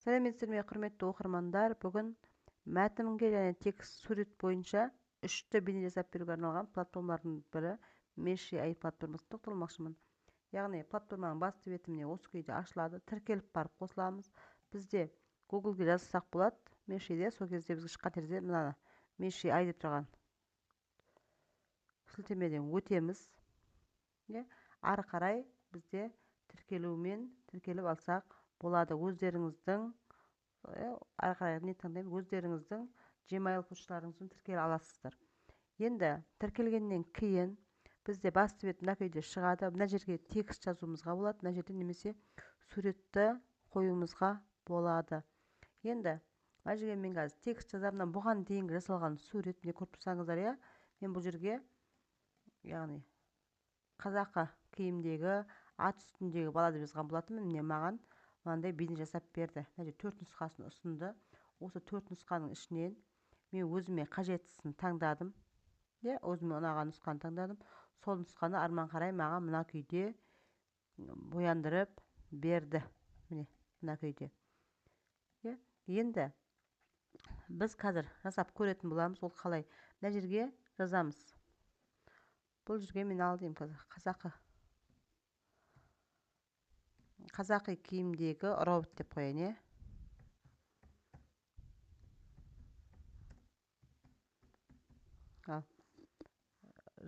Сәлеметсіздер ме, құрметті оқырмандар. Бүгін мәтінге және текст сурет бойынша үшті бейне жасап беруге арналған платформалардың бірі Meshi AI платформасына тоқталмақшымын. Яғни платформаның басты беті міне осы күйде ашылады. Тіркеліп барып қосыламыз. Бізде Google-ге жазсақ болады Meshi'де, сол кезде бізге шыққан терезеде мынаны Meshi AI деп тұрған сілтемеден өтеміз. Ары қарай бізде тіркеліп алсақ болады. Өздеріңіздің ары қарай не таңдаймын, өздеріңіздің Gmail почталарыңызбен тіркеле аласыздар. Енді тіркелгеннен кейін бізде басты бет мына күйде шығады. Мына жерге текст жазуымызға болады, мына жерде немесе суретті қоюымызға болады. Енді мына жерге мен қазір текст жазамын. Бұған дейінгі жасалған сурет не көріп тұрсаңыздар, иә, мен бұл жерге яғни қазақы киімдегі ат үстіндегі бала деп жазған болатынмын. Міне маған мынандай бейне жасап берді. Мына жерде 4 нұсқасын ұсынды. Осы 4 нұсқаның ішінен мен өзіме қажеттісін таңдадым. Өзіме ұнаған нұсқаны таңдадым. Сол нұсқаны арман қарай маған мына күйде бояндырып берді. Міне мына күйде. Енді біз қазір жасап көретін боламыз. Ол қалай? Мына жерге жазамыз. Бұл жерге мен алдым қазақы киімдегі робот деп қояйын,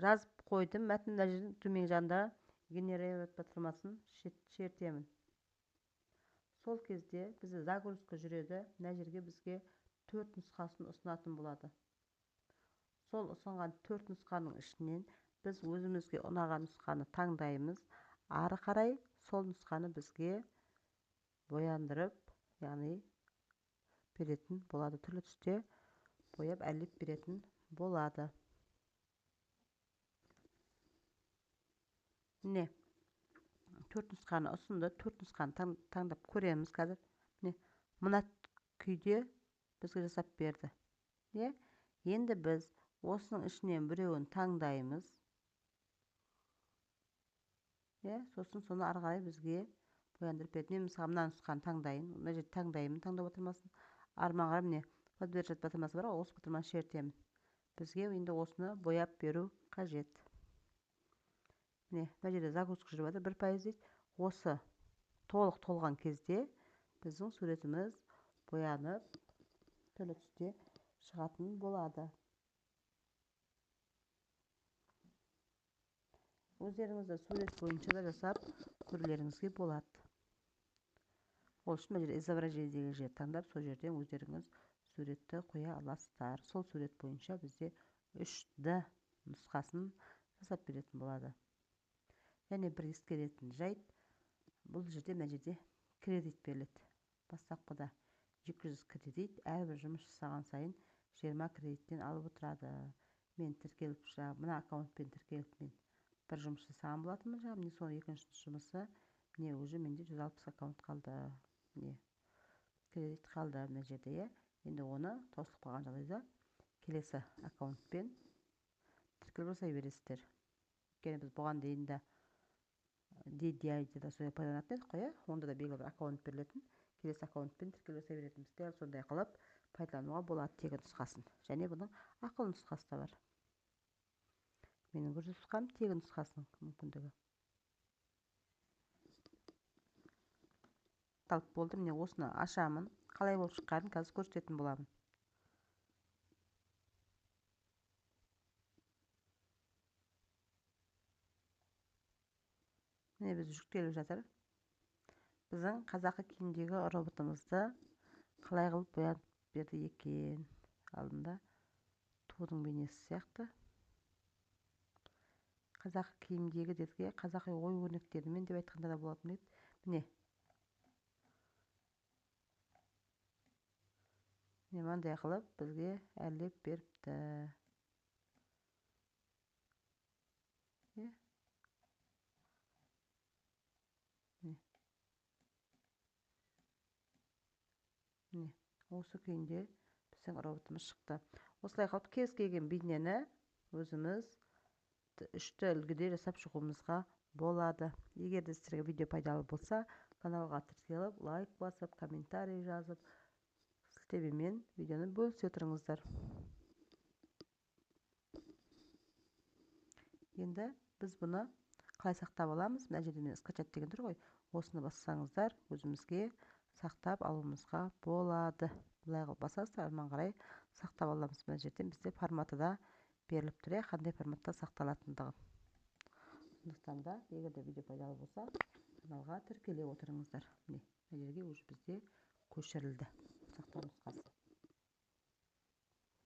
жазып қойдым. Мәтін мына жердің төмен жағында генерировать платформасын шертемін. Сол кезде бізде загрузка жүреді. Мына жерге бізге 4 нұсқасын ұсынатын болады. Сол ұсынған 4 нұсқаның ішінен біз өзімізге ұнаған нұсқаны таңдаймыз. Ары қарай сол нұсқаны бізге бояндырып, яғни беретін болады. Түрлі түсте бояп әліп беретін болады. Міне 4 нұсқаны ұсынды. 4 нұсқаны таңдап көреміз қазір. Міне мына күйде бізге жасап берді. Енді біз осының ішінен біреуін таңдаймыз. Сосын соны ары қарай бізге бояндырып береді. Мен мысалы мына нұсқаны таңдайын. Мына жерде таңдаймын, таңдау батырмасын. Арман қарай міне подбержать батырмасы бар, осы батырманы шертемін. Бізге енді осыны бояп беру қажет. Міне мына жерде загрузка жүріп жатыр, 1% дейді. Осы толық толған кезде біздің суретіміз боянып түрлі түсте шығатын болады. Өздеріңізді сурет бойынша да жасап көрулеріңізге болады. Ол үшін мына жерде изображениедегі жерді таңдап, сол жерден өздеріңіз суретті қоя аласыздар. Сол сурет бойынша бізде 3D нұсқасын жасап беретін болады. Және бір ескеретін жайт, бұл жерде мына жерде кредит беріледі. Бастапқыда 200 кредит, әрбір жұмыс жасаған сайын 20 кредиттен алып отырады. Мен тіркеліп, мына аккаунтпен тіркеліп мен бір жұмыс жасаған болатынмын. Міне соның екінші жұмысы, міне уже менде 160 аккаунт қалды. Міне кредит қалды мына жерде. Енді оны таусылып қалған жағдайда келесі аккаунтпен тіркеліп жасай бересіздер. Өйткені біз бұған дейін де DDI-де солай пайдаланатын едік қой, онда да белгілі бір аккаунт берілетін. Келесі аккаунтпен тіркеліп жасай беретінбіз. Дәл сондай қылып пайдалануға болады тегін нұсқасын. Және бұның ақылы нұсқасы да бар. Менің көрсетіп жатқаным тегін нұсқасының мүмкіндігі. Талып болды. Міне осыны ашамын. Қалай болып шыққанын қазір көрсететін боламын. Міне біз жүктеліп жатыр. Біздің қазақы киімдегі роботымызды қалай қылып боянып берді екен. Алдында тудың бейнесі сияқты. Қазақы киімдегі дедіге қазақы ой өрнектерімен деп айтқанда да болатын еді. Міне мынандай қылып бізге әрлеп беріпті. Міне осы күйінде біздің роботымыз шықты. Осылай қылып кез келген бейнені өзіміз 3D үлгіде жасап шығуымызға болады. Егер де сіздерге видео пайдалы болса, каналға тіркеліп, лайк басып, комментарий жазып, сілтемемен видеоны бөлісе отырыңыздар. Енді біз бұны қалай сақтап аламыз? Мына жерде мен скачать деген тұр ғой. Осыны бассаңыздар, өзімізге сақтап алуымызға болады. Бұлай қылып басасыздар, артынан қарай сақтап аламыз. Мына жерден бізде форматы да беріліп тұр, қандай форматта сақталатындығын. Сондықтан да, егер де видео пайдалы болса, каналға тіркеле отырыңыздар. Міне, мына жерге уже бізде көшірілді сақтау нұсқасы.